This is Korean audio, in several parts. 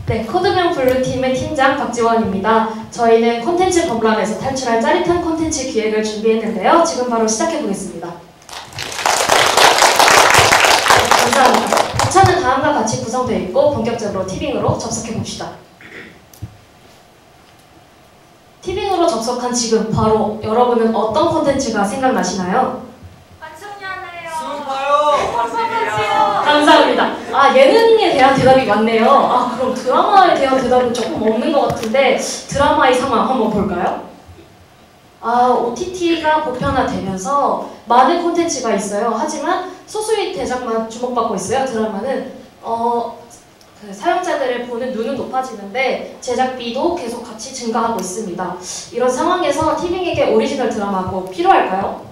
네, 코드명 블루팀의 팀장 박지원입니다. 저희는 콘텐츠 범람에서 탈출할 짜릿한 콘텐츠 기획을 준비했는데요. 지금 바로 시작해보겠습니다. 네, 감사합니다. 부차는 다음과 같이 구성되어 있고 본격적으로 티빙으로 접속해봅시다. 티빙으로 접속한 지금 바로 여러분은 어떤 콘텐츠가 생각나시나요? 감사합니다. 예능에 대한 대답이 많네요. 그럼 드라마에 대한 대답은 조금 없는 것 같은데 드라마의 상황 한번 볼까요? OTT가 보편화되면서 많은 콘텐츠가 있어요. 하지만 소수의 대작만 주목받고 있어요. 드라마는 그 사용자들을 보는 눈은 높아지는데 제작비도 계속 같이 증가하고 있습니다. 이런 상황에서 티빙에게 오리지널 드라마 꼭 필요할까요?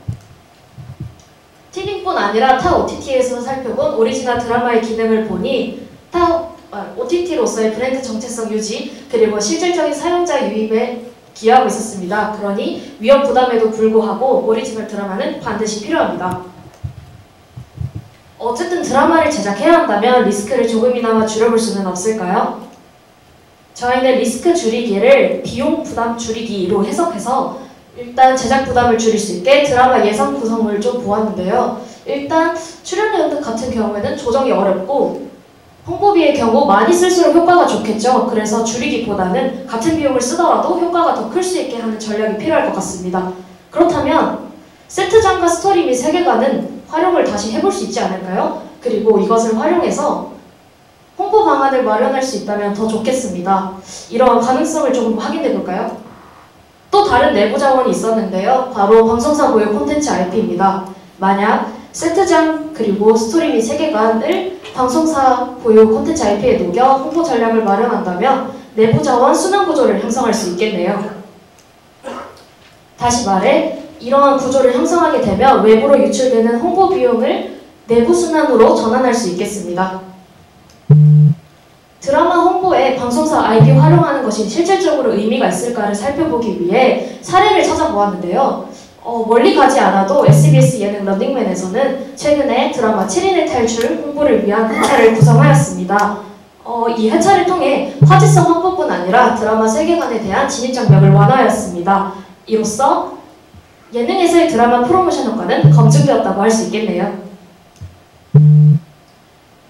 티빙뿐 아니라 타 OTT에서 살펴본 오리지널 드라마의 기능을 보니 OTT로서의 브랜드 정체성 유지 그리고 실질적인 사용자 유입에 기여하고 있었습니다. 그러니 위험 부담에도 불구하고 오리지널 드라마는 반드시 필요합니다. 어쨌든 드라마를 제작해야 한다면 리스크를 조금이나마 줄여볼 수는 없을까요? 저희는 리스크 줄이기를 비용 부담 줄이기로 해석해서 일단 제작 부담을 줄일 수 있게 드라마 예산 구성을 좀 보았는데요. 일단 출연료 같은 경우에는 조정이 어렵고 홍보비의 경우 많이 쓸수록 효과가 좋겠죠. 그래서 줄이기보다는 같은 비용을 쓰더라도 효과가 더 클 수 있게 하는 전략이 필요할 것 같습니다. 그렇다면 세트장과 스토리 및 세계관은 활용을 다시 해볼 수 있지 않을까요? 그리고 이것을 활용해서 홍보 방안을 마련할 수 있다면 더 좋겠습니다. 이러한 가능성을 좀 확인해 볼까요? 또 다른 내부 자원이 있었는데요. 바로 방송사 고유 콘텐츠 IP입니다. 만약 세트장 그리고 스토리 및 세계관을 방송사 고유 콘텐츠 IP에 녹여 홍보 전략을 마련한다면 내부 자원 순환 구조를 형성할 수 있겠네요. 다시 말해 이러한 구조를 형성하게 되면 외부로 유출되는 홍보 비용을 내부 순환으로 전환할 수 있겠습니다. 드라마 홍보에 방송사 IP 활용하는 것이 실질적으로 의미가 있을까를 살펴보기 위해 사례를 찾아보았는데요. 멀리 가지 않아도 SBS 예능 런닝맨에서는 최근에 드라마 7인의 탈출 홍보를 위한 회차를 구성하였습니다. 이 회차를 통해 화제성 확보뿐 아니라 드라마 세계관에 대한 진입장벽을 완화하였습니다. 이로써 예능에서의 드라마 프로모션 효과는 검증되었다고 할 수 있겠네요.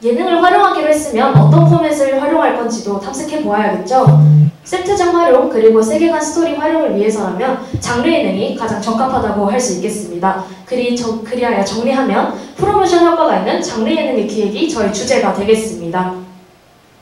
예능을 활용하기로 했으면 어떤 포맷을 활용할 건지도 탐색해 보아야겠죠. 세트장 활용 그리고 세계관 스토리 활용을 위해서라면 장르 예능이 가장 적합하다고 할 수 있겠습니다. 그리하여 정리하면 프로모션 효과가 있는 장르 예능의 기획이 저희 주제가 되겠습니다.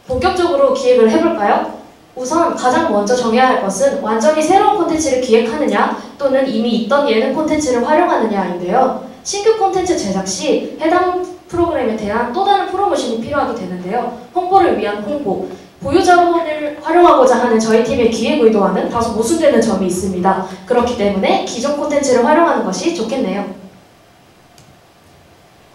본격적으로 기획을 해볼까요? 우선 가장 먼저 정해야 할 것은 완전히 새로운 콘텐츠를 기획하느냐 또는 이미 있던 예능 콘텐츠를 활용하느냐인데요. 신규 콘텐츠 제작 시 해당 프로그램에 대한 또 다른 프로모션이 필요하게 되는데요. 홍보를 위한 홍보, 보유 자본을 활용하고자 하는 저희 팀의 기획 의도와는 다소 모순되는 점이 있습니다. 그렇기 때문에 기존 콘텐츠를 활용하는 것이 좋겠네요.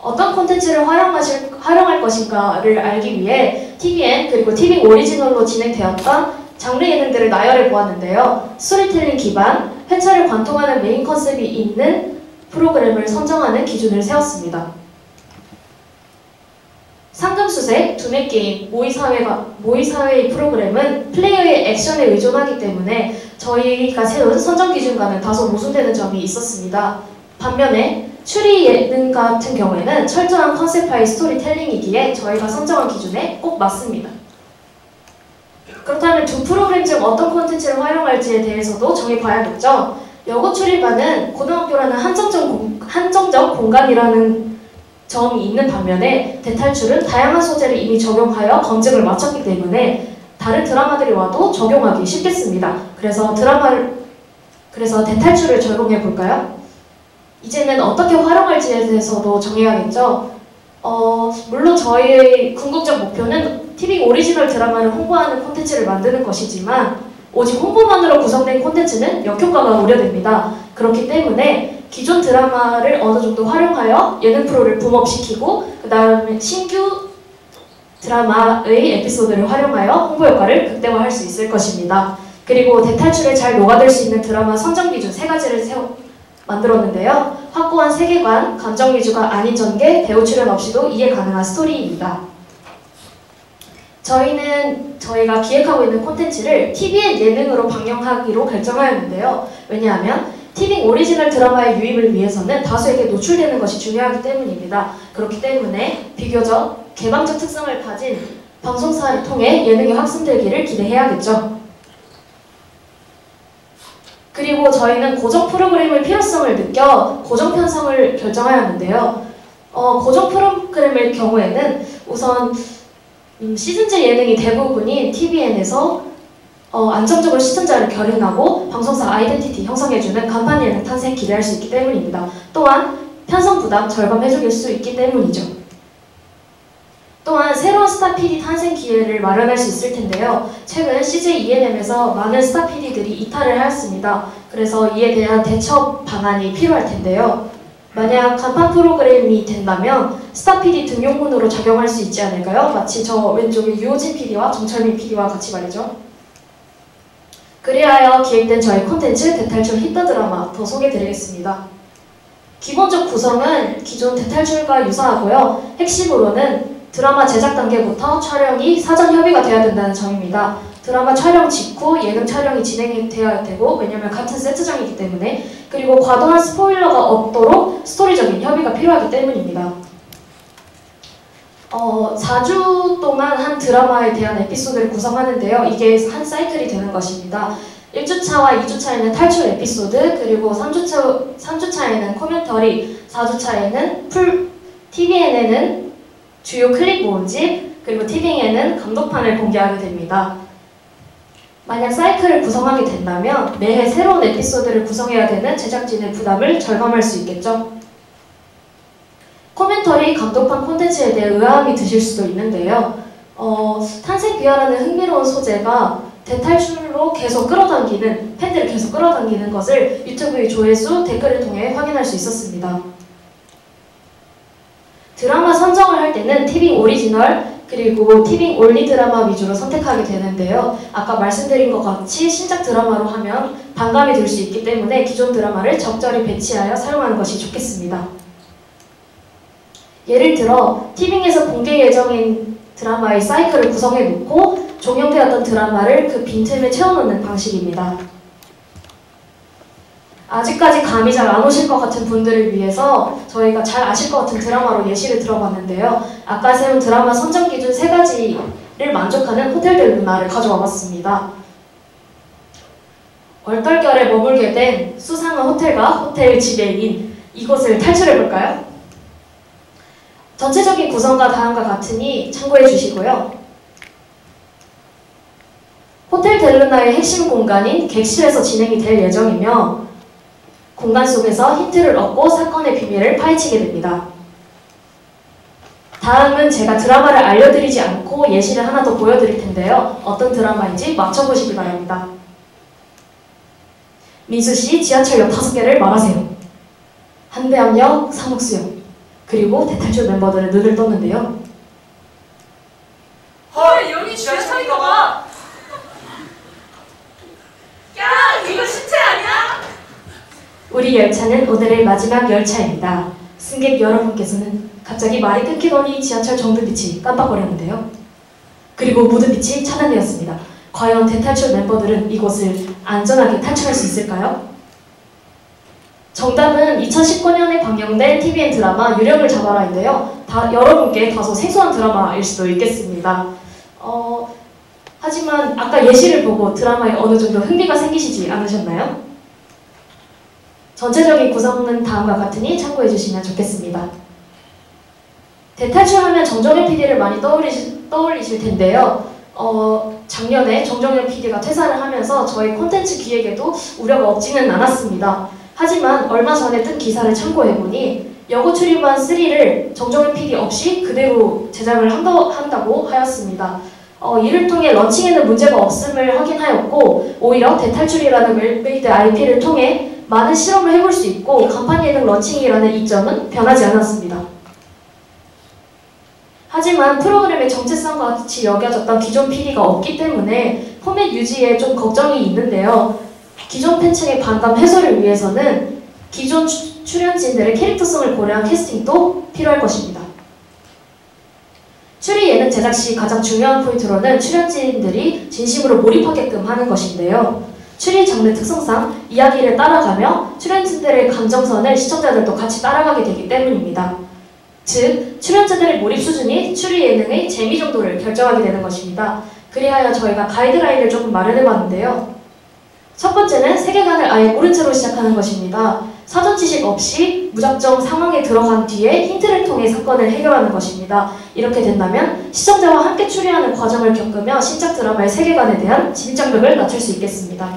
어떤 콘텐츠를 활용할 것인가를 알기 위해 TVN 그리고 티빙 오리지널로 진행되었던 장르 예능들을 나열해 보았는데요. 스토리텔링 기반, 회차를 관통하는 메인 컨셉이 있는 프로그램을 선정하는 기준을 세웠습니다. 상금수색, 두뇌게임, 모의사회의 프로그램은 플레이어의 액션에 의존하기 때문에 저희가 세운 선정 기준과는 다소 모순되는 점이 있었습니다. 반면에 추리 예능 같은 경우에는 철저한 컨셉화의 스토리텔링이기에 저희가 선정한 기준에 꼭 맞습니다. 그렇다면 두 프로그램 중 어떤 콘텐츠를 활용할지에 대해서도 정해봐야겠죠. 여고 추리반은 고등학교라는 한정적 공간이라는 점이 있는 반면에 대탈출은 다양한 소재를 이미 적용하여 검증을 마쳤기 때문에 다른 드라마들이 와도 적용하기 쉽겠습니다. 그래서 대탈출을 적용해 볼까요? 이제는 어떻게 활용할지에 대해서도 정해야겠죠. 물론 저희의 궁극적 목표는 티빙 오리지널 드라마를 홍보하는 콘텐츠를 만드는 것이지만 오직 홍보만으로 구성된 콘텐츠는 역효과가 우려됩니다. 그렇기 때문에 기존 드라마를 어느 정도 활용하여 예능 프로를 붐업시키고 그 다음에 신규 드라마의 에피소드를 활용하여 홍보 효과를 극대화할 수 있을 것입니다. 그리고 대탈출에 잘 녹아들 수 있는 드라마 선정 기준 3가지를 만들었는데요. 확고한 세계관, 감정 위주가 아닌 전개, 배우 출연 없이도 이해 가능한 스토리입니다. 저희가 기획하고 있는 콘텐츠를 TVN 예능으로 방영하기로 결정하였는데요. 왜냐하면 TVN 오리지널 드라마의 유입을 위해서는 다수에게 노출되는 것이 중요하기 때문입니다. 그렇기 때문에 비교적 개방적 특성을 가진 방송사를 통해 예능이 확산되기를 기대해야겠죠. 그리고 저희는 고정 프로그램의 필요성을 느껴 고정 편성을 결정하였는데요. 고정 프로그램의 경우에는 우선 시즌제 예능이 대부분인 TVN에서 안정적으로 시청자를 결연하고 방송사 아이덴티티 형성해주는 간판 예능 탄생 기대할 수 있기 때문입니다. 또한 편성 부담 절감해줄 수 있기 때문이죠. 또한 새로운 스타 PD 탄생 기회를 마련할 수 있을 텐데요. 최근 CJ ENM에서 많은 스타 PD들이 이탈을 하였습니다. 그래서 이에 대한 대처 방안이 필요할 텐데요. 만약 간판 프로그램이 된다면 스타 PD 등용문으로 적용할 수 있지 않을까요? 마치 저 왼쪽에 유호진 PD와 정철민 PD와 같이 말이죠. 그리하여 기획된 저희 콘텐츠 대탈출 히트 드라마 더 소개해드리겠습니다. 기본적 구성은 기존 대탈출과 유사하고요. 핵심으로는 드라마 제작 단계부터 촬영이 사전 협의가 되어야 된다는 점입니다. 드라마 촬영 직후 예능 촬영이 진행되어야 되고, 왜냐면 같은 세트장이기 때문에, 그리고 과도한 스포일러가 없도록 스토리적인 협의가 필요하기 때문입니다. 4주 동안 한 드라마에 대한 에피소드를 구성하는데요. 이게 한 사이클이 되는 것입니다. 1주차와 2주차에는 탈출 에피소드, 그리고 3주차에는 코멘터리, 4주차에는 TVN에는 주요 클립 모음집, 그리고 TVN에는 감독판을 공개하게 됩니다. 만약 사이클을 구성하게 된다면 매해 새로운 에피소드를 구성해야 되는 제작진의 부담을 절감할 수 있겠죠. 코멘터리 감독판 콘텐츠에 대해 의아함이 드실 수도 있는데요. 탄생 비하라는 흥미로운 소재가 대탈출로 계속 끌어당기는, 팬들을 계속 끌어당기는 것을 유튜브의 조회수, 댓글을 통해 확인할 수 있었습니다. 드라마 선정을 할 때는 TVN 오리지널, 그리고 TVN 올리 드라마 위주로 선택하게 되는데요. 아까 말씀드린 것 같이 신작 드라마로 하면 반감이 들 수 있기 때문에 기존 드라마를 적절히 배치하여 사용하는 것이 좋겠습니다. 예를 들어 TVN에서 공개 예정인 드라마의 사이클을 구성해 놓고 종영되었던 드라마를 그 빈틈에 채워넣는 방식입니다. 아직까지 감이 잘 안 오실 것 같은 분들을 위해서 저희가 잘 아실 것 같은 드라마로 예시를 들어봤는데요. 아까 세운 드라마 선정 기준 3가지를 만족하는 호텔 델 루나를 가져와 봤습니다. 얼떨결에 머물게 된 수상한 호텔과 호텔 지배인 이곳을 탈출해볼까요? 전체적인 구성과 다음과 같으니 참고해 주시고요. 호텔 델루나의 핵심 공간인 객실에서 진행이 될 예정이며, 공간 속에서 힌트를 얻고 사건의 비밀을 파헤치게 됩니다. 다음은 제가 드라마를 알려드리지 않고 예시를 하나 더 보여드릴 텐데요. 어떤 드라마인지 맞춰보시기 바랍니다. 민수씨, 지하철역 5개를 말하세요. 한대암역, 상옥수역, 그리고 대탈출 men버들의 눈을 떴는데요. 헐, 여기 지하철인가 봐. 야, 이거 시체 아니야? 우리 열차는 오늘의 마지막 열차입니다. 승객 여러분께서는 갑자기 말이 끊기더니 지하철 정두빛이 깜빡거렸는데요. 그리고 모든 빛이 차단되었습니다. 과연 대탈출 멤버들은 이곳을 안전하게 탈출할 수 있을까요? 정답은 2019년에 방영된 TVN 드라마 유령을 잡아라인데요. 여러분께 다소 생소한 드라마일 수도 있겠습니다. 하지만 아까 예시를 보고 드라마에 어느 정도 흥미가 생기시지 않으셨나요? 전체적인 구성은 다음과 같으니 참고해 주시면 좋겠습니다. 대탈출하면 정정현 PD를 많이 떠올리실 텐데요. 작년에 정정현 PD가 퇴사를 하면서 저희 콘텐츠 기획에도 우려가 없지는 않았습니다. 하지만 얼마 전에 뜬 기사를 참고해보니 여고 출입반 3를 정정현 PD 없이 그대로 제작을 한다고 하였습니다. 이를 통해 런칭에는 문제가 없음을 확인하였고, 오히려 대탈출이라는 웰메이드 IP를 통해 많은 실험을 해볼 수 있고 간판 예능 런칭이라는 이점은 변하지 않았습니다. 하지만 프로그램의 정체성과 같이 여겨졌던 기존 PD가 없기 때문에 포맷 유지에 좀 걱정이 있는데요. 기존 팬층의 반감 해소를 위해서는 기존 출연진들의 캐릭터성을 고려한 캐스팅도 필요할 것입니다. 추리 예능 제작 시 가장 중요한 포인트로는 출연진들이 진심으로 몰입하게끔 하는 것인데요. 추리 장르 특성상 이야기를 따라가며 출연진들의 감정선을 시청자들도 같이 따라가게 되기 때문입니다. 즉, 출연자들의 몰입 수준이 추리 예능의 재미 정도를 결정하게 되는 것입니다. 그리하여 저희가 가이드라인을 조금 마련해봤는데요. 첫 번째는 세계관을 아예 모른 채로 시작하는 것입니다. 사전 지식 없이 무작정 상황에 들어간 뒤에 힌트를 통해 사건을 해결하는 것입니다. 이렇게 된다면 시청자와 함께 추리하는 과정을 겪으며 신작 드라마의 세계관에 대한 진입장벽을 낮출 수 있겠습니다.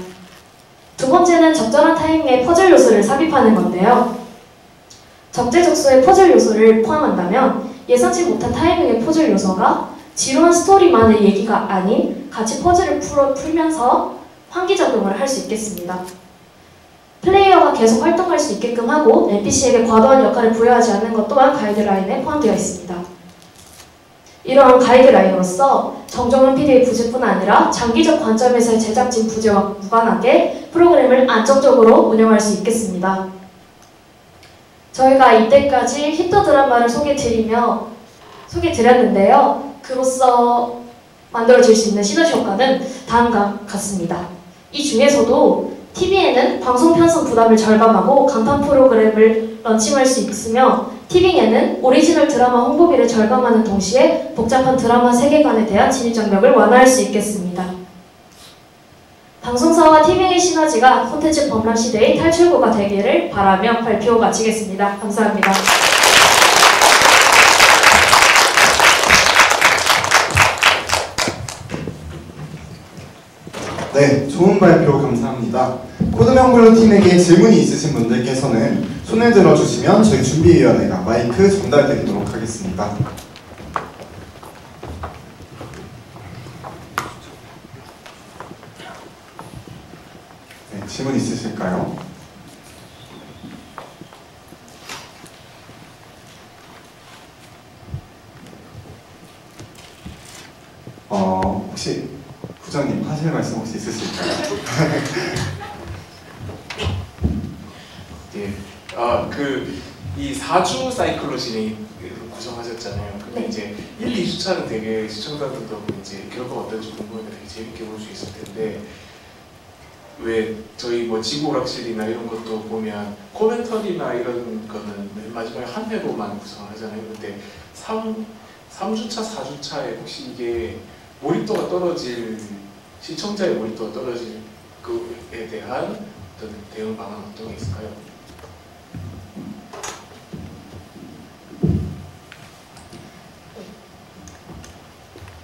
두 번째는 적절한 타이밍에 퍼즐 요소를 삽입하는 건데요. 적재적소의 퍼즐 요소를 포함한다면 예상치 못한 타이밍의 퍼즐 요소가 지루한 스토리만의 얘기가 아닌 같이 퍼즐을 풀면서 환기작용을 할 수 있겠습니다. 플레이어가 계속 활동할 수 있게끔 하고 NPC에게 과도한 역할을 부여하지 않는 것 또한 가이드라인에 포함되어 있습니다. 이러한 가이드라인으로서 정정훈 PD의 부재뿐 아니라 장기적 관점에서의 제작진 부재와 무관하게 프로그램을 안정적으로 운영할 수 있겠습니다. 저희가 이때까지 히트 드라마를 소개드렸는데요. 그로써 만들어질 수 있는 시너지 효과는 다음과 같습니다. 이 중에서도 TV에는 방송 편성 부담을 절감하고 간판 프로그램을 런칭할 수 있으며 티빙에는 오리지널 드라마 홍보비를 절감하는 동시에 복잡한 드라마 세계관에 대한 진입장벽을 완화할 수 있겠습니다. 방송사와 티빙의 시너지가 콘텐츠 범람 시대의 탈출구가 되기를 바라며 발표 마치겠습니다. 감사합니다. 네, 좋은 발표 감사합니다. 코드명블루 팀에게 질문이 있으신 분들께서는 손을 들어주시면 저희 준비위원회가 마이크 전달드리도록 하겠습니다. 네, 질문 있으실까요? 혹시 부장님 하실 말씀 혹시 있으실까요? 예, 이 4주 사이클로 구성하셨잖아요. 근데 네. 이제 1, 2주차는 되게 시청자들도 이제 결과가 어떨지 궁금해서 되게 재밌게 볼 수 있을 텐데, 왜 저희 뭐 지구 오락실이나 이런 것도 보면 코멘터리나 이런 거는 맨 마지막에 한 회로만 구성을 하잖아요. 근데 3주차, 4주차에 혹시 이게 몰입도가 떨어질, 시청자의 몰입도가 떨어질 그에 대한 어떤 대응 방안 어떤 게 있을까요?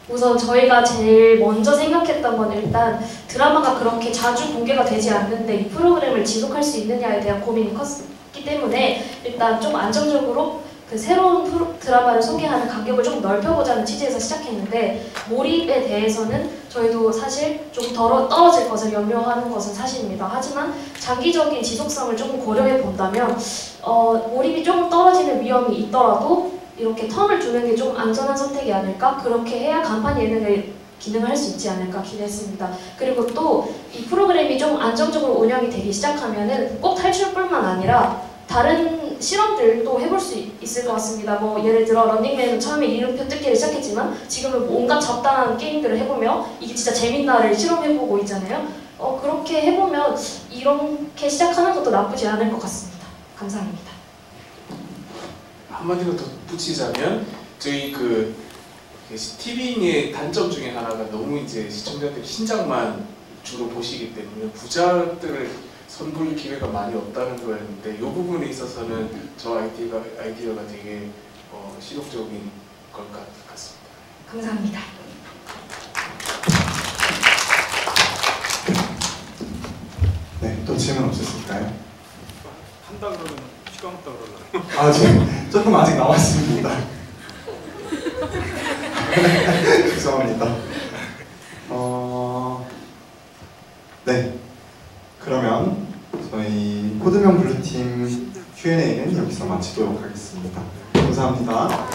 우선 저희가 제일 먼저 생각했던 건 일단 드라마가 그렇게 자주 공개가 되지 않는데 이 프로그램을 지속할 수 있느냐에 대한 고민이 컸기 때문에 일단 좀 안정적으로 그 새로운 드라마를 소개하는 간격을 좀 넓혀보자는 취지에서 시작했는데, 몰입에 대해서는 저희도 사실 좀 떨어질 것을 염려하는 것은 사실입니다. 하지만 장기적인 지속성을 조금 고려해 본다면 몰입이 조금 떨어지는 위험이 있더라도 이렇게 텀을 두는 게 좀 안전한 선택이 아닐까? 그렇게 해야 간판 예능을 기능을 할 수 있지 않을까 기대했습니다. 그리고 또 이 프로그램이 좀 안정적으로 운영이 되기 시작하면은 꼭 탈출뿐만 아니라 다른 실험들도 해볼 수 있을 것 같습니다. 뭐 예를 들어 런닝맨은 처음에 이름표 뜯기를 시작했지만 지금은 온갖 잡다한 게임들을 해보며 이게 진짜 재밌나를 실험해보고 있잖아요. 그렇게 해보면 이렇게 시작하는 것도 나쁘지 않을 것 같습니다. 감사합니다. 한마디로 덧붙이자면 저희 티빙의 단점 중에 하나가 너무 이제 시청자들이 신작만 주로 보시기 때문에 부작들을 선보일 기회가 많이 없다는 거였는데, 이 부분에 있어서는 저 아이디어가 되게 실용적인 것 같습니다. 감사합니다. 네, 또 질문 없으실까요? 한다 그러면 시간 없다 그러나? 지금 조금 아직 남았습니다. 죄송합니다. 네, 그러면 저희 코드명 블루팀 Q&A는 여기서 마치도록 하겠습니다. 감사합니다.